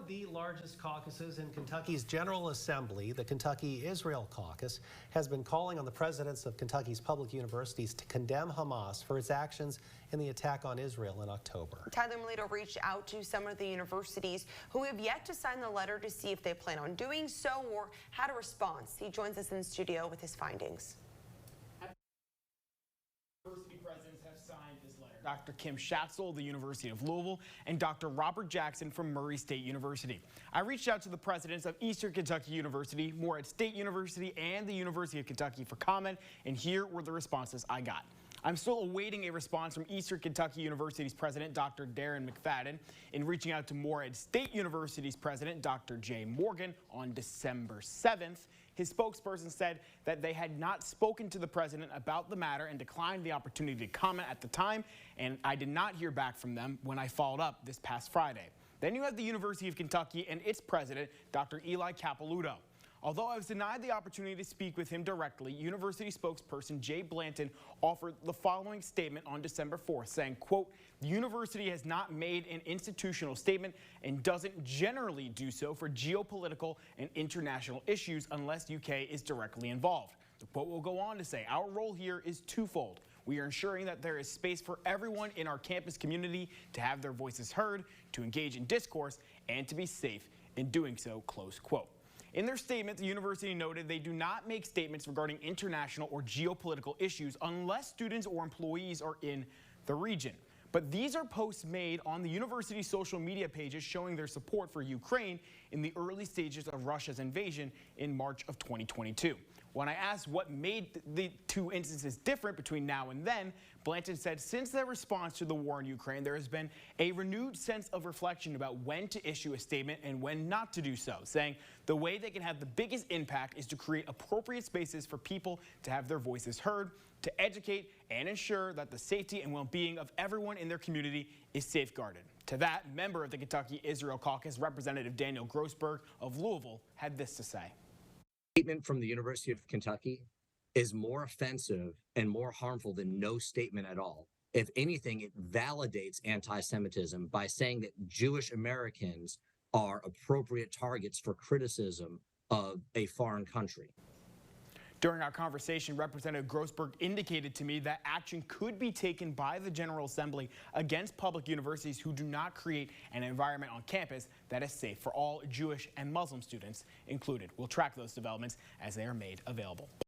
of the largest caucuses in Kentucky's General Assembly, the Kentucky Israel Caucus, has been calling on the presidents of Kentucky's public universities to condemn Hamas for its actions in the attack on Israel in October. Tyler Melito reached out to some of the universities who have yet to sign the letter to see if they plan on doing so or had a response. He joins us in the studio with his findings. University presidents have signed this letter. Dr. Kim Schatzel, the University of Louisville, and Dr. Robert Jackson from Murray State University. I reached out to the presidents of Eastern Kentucky University, Morehead State University, and the University of Kentucky for comment, and here were the responses I got. I'm still awaiting a response from Eastern Kentucky University's president, Dr. Darren McFadden, in reaching out to Morehead State University's president, Dr. Jay Morgan, on December 7th. His spokesperson said that they had not spoken to the president about the matter and declined the opportunity to comment at the time, and I did not hear back from them when I followed up this past Friday. Then you have the University of Kentucky and its president, Dr. Eli Capilouto. Although I was denied the opportunity to speak with him directly, University spokesperson Jay Blanton offered the following statement on December 4th, saying, quote, "The university has not made an institutional statement and doesn't generally do so for geopolitical and international issues unless UK is directly involved." The quote will go on to say, "Our role here is twofold. We are ensuring that there is space for everyone in our campus community to have their voices heard, to engage in discourse, and to be safe in doing so," close quote. In their statement, the university noted they do not make statements regarding international or geopolitical issues unless students or employees are in the region. But these are posts made on the university's social media pages showing their support for Ukraine in the early stages of Russia's invasion in March of 2022. When I asked what made the two instances different between now and then, Blanton said since their response to the war in Ukraine, there has been a renewed sense of reflection about when to issue a statement and when not to do so, saying the way they can have the biggest impact is to create appropriate spaces for people to have their voices heard, to educate and ensure that the safety and well-being of everyone in their community is safeguarded. To that, member of the Kentucky Israel Caucus, Representative Daniel Grossberg of Louisville, had this to say. Statement from the University of Kentucky is more offensive and more harmful than no statement at all. If anything, it validates anti-Semitism by saying that Jewish Americans are appropriate targets for criticism of a foreign country. During our conversation, Representative Grossberg indicated to me that action could be taken by the General Assembly against public universities who do not create an environment on campus that is safe for all Jewish and Muslim students included. We'll track those developments as they are made available.